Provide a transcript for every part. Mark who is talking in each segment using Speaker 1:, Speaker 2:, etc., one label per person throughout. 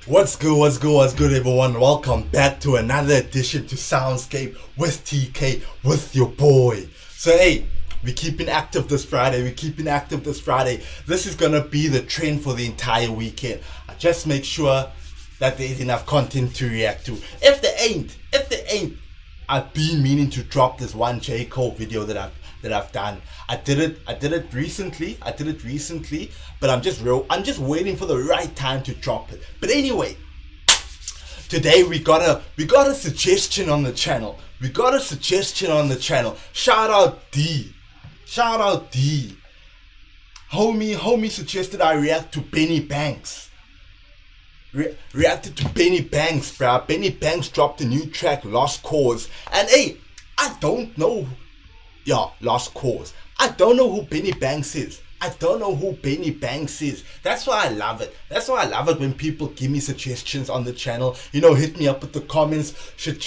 Speaker 1: What's good, everyone? Welcome back to another edition to Soundscape with TK, with your boy. So, hey, we're keeping active this Friday. This is gonna be the trend for the entire weekend. I just make sure that there is enough content to react to. If there ain't, I've been meaning to drop this one J. Cole video that I've done. I did it recently, but I'm just waiting for the right time to drop it. But anyway, today we got a suggestion on the channel. Shout out D. Homie suggested I react to Benny Banks. Reacted to Benny Banks, bruh. Benny Banks dropped a new track, Lost Cause. And hey, I don't know. Yeah, Lost Cause. I don't know who Benny Banks is. That's why I love it. When people give me suggestions on the channel. You know, hit me up with the comments. Should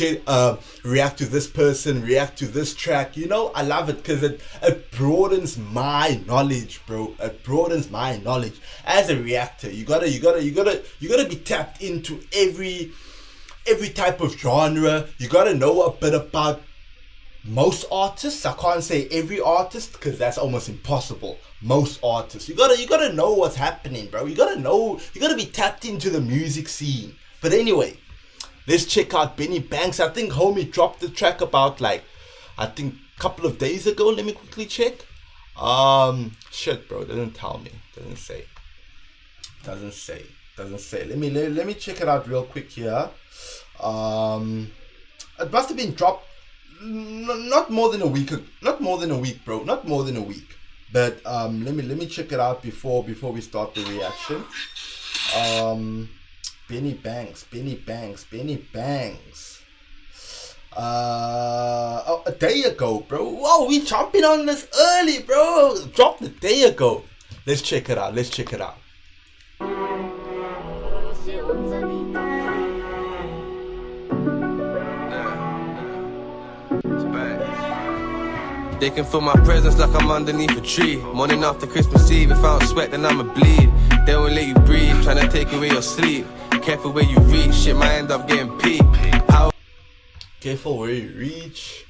Speaker 1: react to this person, react to this track. You know, I love it because it broadens my knowledge, bro. It broadens my knowledge. As a reactor, you gotta be tapped into every type of genre. You gotta know a bit about most artists. I can't say every artist because that's almost impossible. Most artists, you gotta know what's happening, bro. You gotta be tapped into the music scene. But anyway, let's check out Benny Banks. I think homie dropped the track about a couple of days ago. Let me quickly check. Shit, bro, doesn't tell me. Doesn't say. Let me check it out real quick here. It must have been dropped not more than a week, bro. But let me check it out before we start the reaction. Benny Banks. A day ago, bro. Whoa, we jumping on this early, bro. Dropped a day ago. Let's check it out.
Speaker 2: They can feel my presence like I'm underneath a tree. Morning after Christmas Eve, if I don't sweat then I'ma bleed. They won't let you breathe, trying to take away your sleep. Careful where you reach, shit might end up getting peaked.
Speaker 1: Careful where you reach.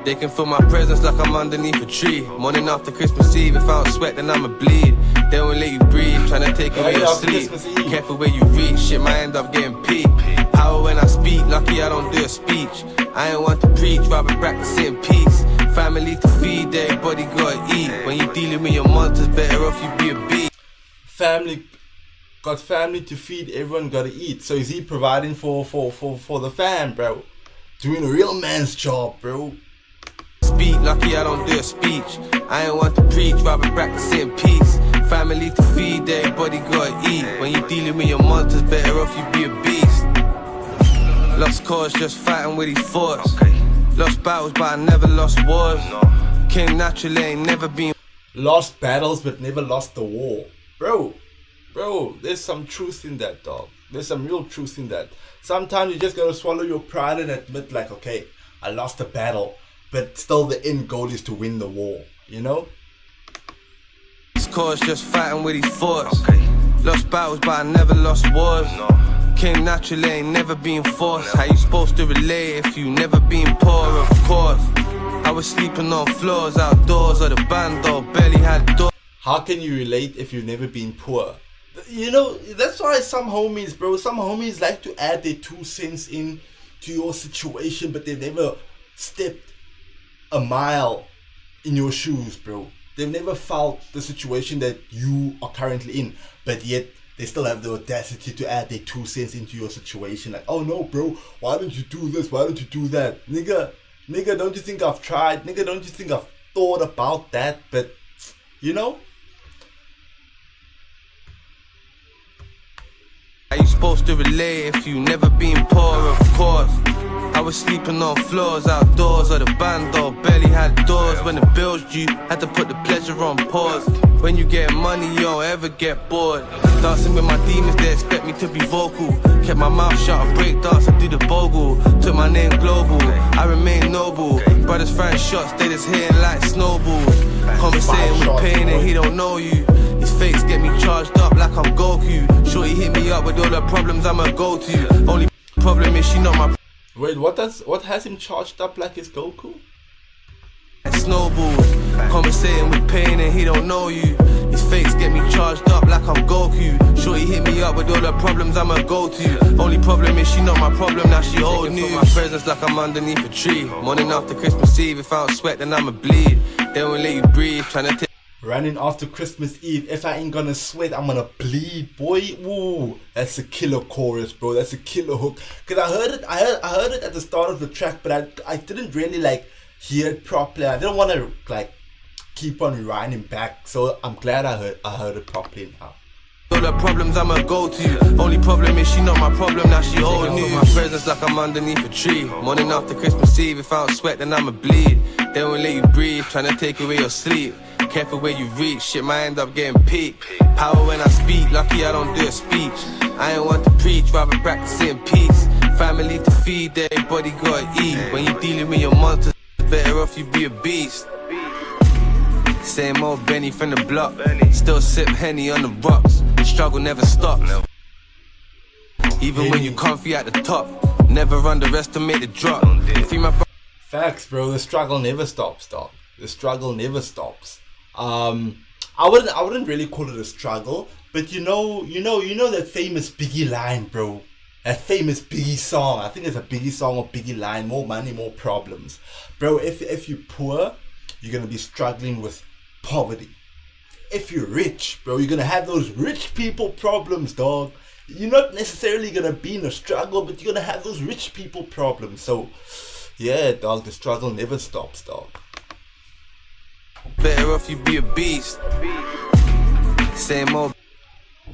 Speaker 2: They can feel my presence like I'm underneath a tree. Morning after Christmas Eve, if I don't sweat then I'ma bleed. They won't let you breathe, trying to take away your sleep. Careful where you reach, shit might end up getting peaked. Power when I speak, lucky I don't do a speech. I ain't want to preach, rather practice it in peace. Family to feed, everybody gotta eat. When you're dealing with your monsters, better off you be a beast.
Speaker 1: Family to feed, everyone gotta eat. So is he providing for the fam, bro? Doing a real man's job, bro.
Speaker 2: Speak, lucky I don't do a speech. I ain't want to preach, rather practice it in peace. Family to feed, everybody gotta eat. When you're dealing with your monsters, better off you be a beast. Lost cause, just fighting with these thoughts. Lost battles, but I never lost wars. Came naturally, ain't never been.
Speaker 1: Lost battles, but never lost the war. Bro, there's some truth in that, dog. There's some real truth in that. Sometimes you just gotta swallow your pride and admit, like, okay, I lost a battle, but still the end goal is to win the war, you know?
Speaker 2: Lost cause, just fighting with these thoughts. Lost battles, but I never lost wars. Came naturally, ain't never been forced. How you supposed to relate if you never been poor, of course. I was sleeping on floors, outdoors, or the band door barely had doors.
Speaker 1: How can you relate if you've never been poor? You know, that's why some homies like to add their 2 cents in to your situation, but they've never stepped a mile in your shoes, bro. They've never felt the situation that you are currently in, but yet they still have the audacity to add their 2 cents into your situation. Like, oh no, bro, why don't you do this? Why don't you do that? Nigga, don't you think I've tried? Nigga, don't you think I've thought about that? But, you know?
Speaker 2: How you supposed to relate if you never been poor, of course. I was sleeping on floors, outdoors, or the band door barely had doors. was when the bills due, had to put the pleasure on pause. When you get money, you don't ever get bored. Dancing with my demons, they expect me to be vocal. Kept my mouth shut, I break dance, I do the bogle. Took my name global, I remain noble. Brothers firing shots, they just hitting like snowballs. Conversating with pain and he don't know you. These fakes get me charged up like I'm Goku. Shorty hit me up with all the problems I'ma go to. Only problem is she not my.
Speaker 1: Wait, what has him charged up like his Goku?
Speaker 2: Snowballs, conversating with pain and he don't know you. These fakes get me charged up like I'm Goku. Shorty hit me up with all the problems I'ma go to. Only problem is she not my problem, now she old news. My presence like I'm underneath a tree. Morning after Christmas Eve, if I don't sweat then I'ma bleed. They won't let you breathe, tryna take.
Speaker 1: Running after Christmas Eve, if I ain't gonna sweat, I'm gonna bleed, boy. Ooh, that's a killer chorus, bro. That's a killer hook. Cause I heard it at the start of the track, but I didn't really like hear it properly. I didn't want to like keep on rewinding back, so I'm glad I heard it properly now.
Speaker 2: All the problems I'ma go to. Only problem is she not my problem, now she old news. My presence like I'm underneath a tree. Morning after Christmas Eve, if I don't sweat then I'ma bleed. They won't let you breathe, tryna take away your sleep. Careful where you reach, shit might end up getting peaked. Power when I speak, lucky I don't do a speech. I ain't want to preach, rather practice it in peace. Family to feed, everybody gotta eat. When you dealing with your monsters, better off you be a beast. Same old Benny from the block, still sip Henny on the rocks. Struggle never stops. Even when you comfy at the top, never underestimate the drop.
Speaker 1: Facts, bro. The struggle never stops, dog. The struggle never stops. I wouldn't really call it a struggle, but you know that famous Biggie line, bro. That famous Biggie song. I think it's a Biggie song or Biggie line. More money, more problems, bro. If you're poor, you're gonna be struggling with poverty. If you're rich, bro, you're gonna have those rich people problems, dog. You're not necessarily gonna be in a struggle, but you're gonna have those rich people problems. So, yeah, dog, the struggle never stops, dog.
Speaker 2: Better off you be a beast. Same old.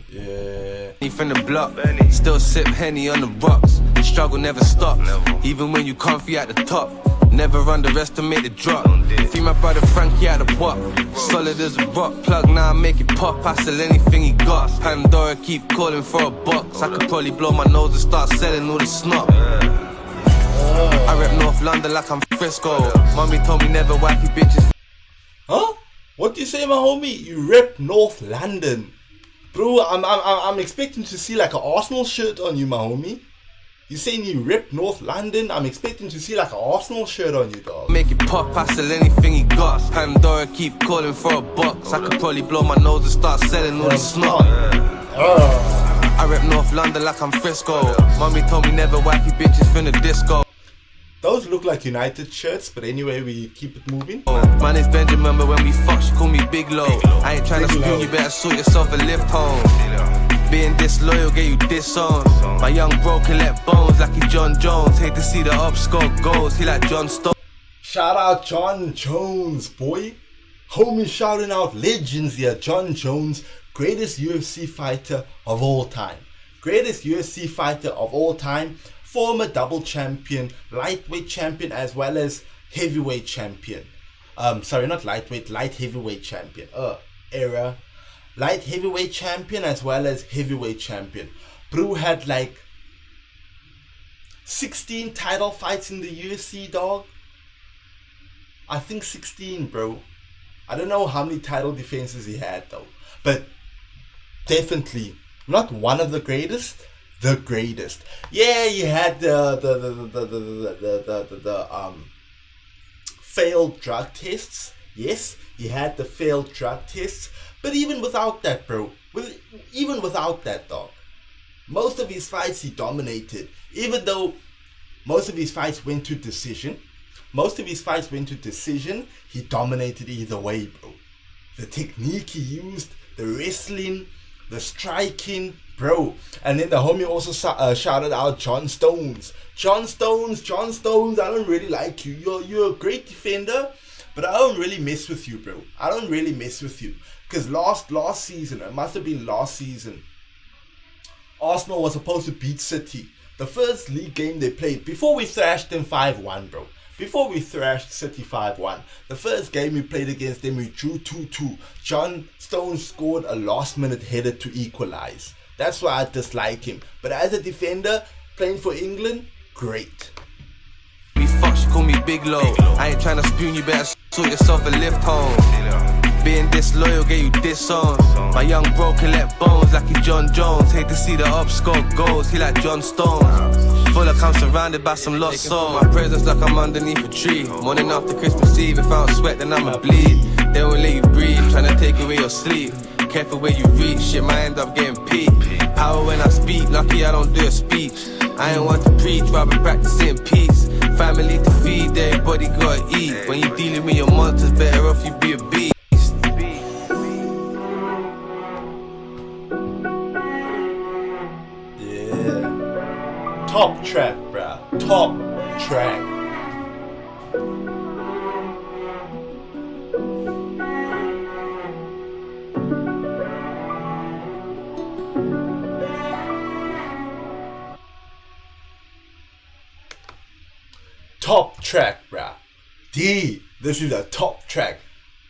Speaker 1: Yeah.
Speaker 2: From the block, still sip Henny on the rocks. Struggle never stops. Even when you comfy at the top, never underestimate the drop. See my brother Frankie out the walk, solid as a rock. Plug now, make it pop. I sell anything he got. Pandora keep calling for a box. I could probably blow my nose and start selling all the snot. I rep North London like I'm Frisco. Mommy told me never wacky bitches.
Speaker 1: Huh? What do you say, my homie? You rep North London, bro. I'm expecting to see like an Arsenal shirt on you, my homie. You saying you rep North London? I'm expecting to see like an Arsenal shirt on you, dog.
Speaker 2: Make it pop, I sell anything he got. Pandora keep calling for a box. I could probably blow my nose and start selling all the snot. I rep North London like I'm Frisco. Mommy told me never wacky bitches from the disco.
Speaker 1: Those look like United shirts, but anyway, we keep it moving.
Speaker 2: My name's Benjamin, but when we fuck, she call me Big Low. I ain't tryna spoon, you better sort yourself a lift home. Being disloyal, get you disowned. My young bro collect bones like he John Jones. Hate to see the up score goals, he like John Stones.
Speaker 1: Shout out John Jones, boy. Homie shouting out legends here. John Jones, greatest UFC fighter of all time. Greatest UFC fighter of all time. Former double champion, lightweight champion, as well as heavyweight champion. Sorry, not lightweight, light heavyweight champion. Era. Light heavyweight champion as well as heavyweight champion. Bro had like 16 title fights in the UFC, dog. I think 16, bro. I don't know how many title defenses he had though, but definitely not one of the greatest. The greatest. Yeah, you had the failed drug tests. Yes, he had the failed drug tests. But even without that, bro, even without that, dog, most of his fights he dominated. Even though most of his fights went to decision, he dominated either way, bro. The technique he used, the wrestling, the striking, bro. And then the homie also shouted out John Stones. John Stones, I don't really like you. You're a great defender, but I don't really mess with you, bro. I don't really mess with you. Because last season, it must have been last season, Arsenal was supposed to beat City. The first league game they played, before we thrashed them 5-1, bro. before we thrashed City 5-1. The first game we played against them, we drew 2-2. John Stones scored a last-minute header to equalize. That's why I dislike him. But as a defender, playing for England, great.
Speaker 2: Me fuck, she call me Big Low. I ain't tryna spoon, you better sort yourself a lift home. Being disloyal, get you disowned. My young bro collect bones like he John Jones. Hate to see the up score goals, he like John Stones. Full like I'm surrounded by some lost souls. My presence like I'm underneath a tree. Morning after Christmas Eve, if I don't sweat then I'ma bleed. They won't let you breathe, tryna take away your sleep. Careful where you reach, shit might end up getting peaked. Power when I speak, lucky I don't do a speech. I ain't want to preach, rather practice in peace. Family to feed, everybody gotta eat. When you dealing with your monsters, better off you be a beast.
Speaker 1: Yeah. Top track, bruh. Top track. Top track, bruh. This is a top track.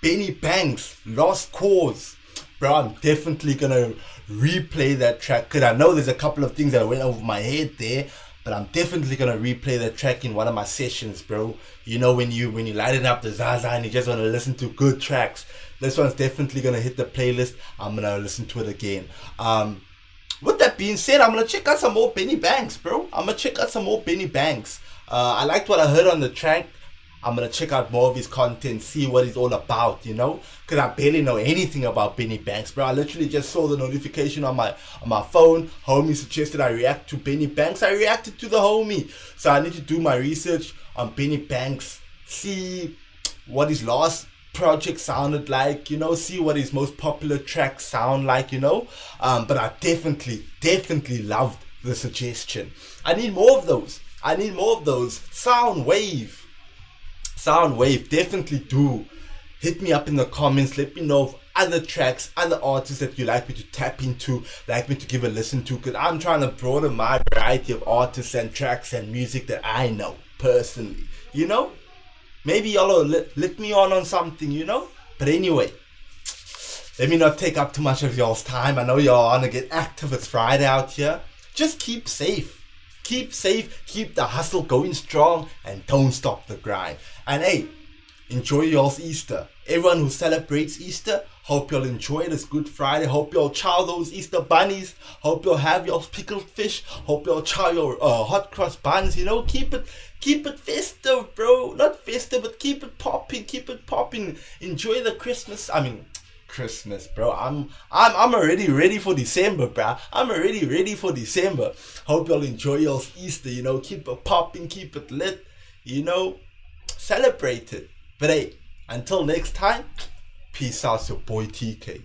Speaker 1: Benny Banks, Lost Cause. Bro, I'm definitely gonna replay that track because I know there's a couple of things that went over my head there, but I'm definitely gonna replay that track in one of my sessions, bro. You know, when you lighten up the Zaza and you just wanna listen to good tracks, this one's definitely gonna hit the playlist. I'm gonna listen to it again. With that being said, I'm gonna check out some more Benny Banks, bro. I liked what I heard on the track. I'm gonna check out more of his content, see what he's all about, you know, because I barely know anything about Benny Banks, bro. I literally just saw the notification on my phone. Homie suggested I react to Benny Banks. I reacted to the homie, so I need to do my research on Benny Banks, see what his last project sounded like, you know, see what his most popular tracks sound like, you know. But I definitely loved the suggestion. I need more of those. Soundwave, definitely do. Hit me up in the comments. Let me know of other tracks, other artists that you like me to tap into, like me to give a listen to, because I'm trying to broaden my variety of artists and tracks and music that I know personally, you know. Maybe y'all will let me on something, you know. But anyway, let me not take up too much of y'all's time. I know y'all want to get active. It's Friday out here. Just keep safe. Keep the hustle going strong, and don't stop the grind. And hey, enjoy y'all's Easter. Everyone who celebrates Easter, hope y'all enjoy it. It's Good Friday. Hope y'all chow those Easter bunnies. Hope y'all have y'all pickled fish. Hope y'all chow your hot cross buns. You know, keep it festive, bro. Not festive, but keep it popping. Enjoy the Christmas, bro. I'm already ready for December, bro. Hope y'all enjoy y'all's Easter, you know. Keep it popping, keep it lit, you know. Celebrate it. But hey, until next time, peace out, your boy TK.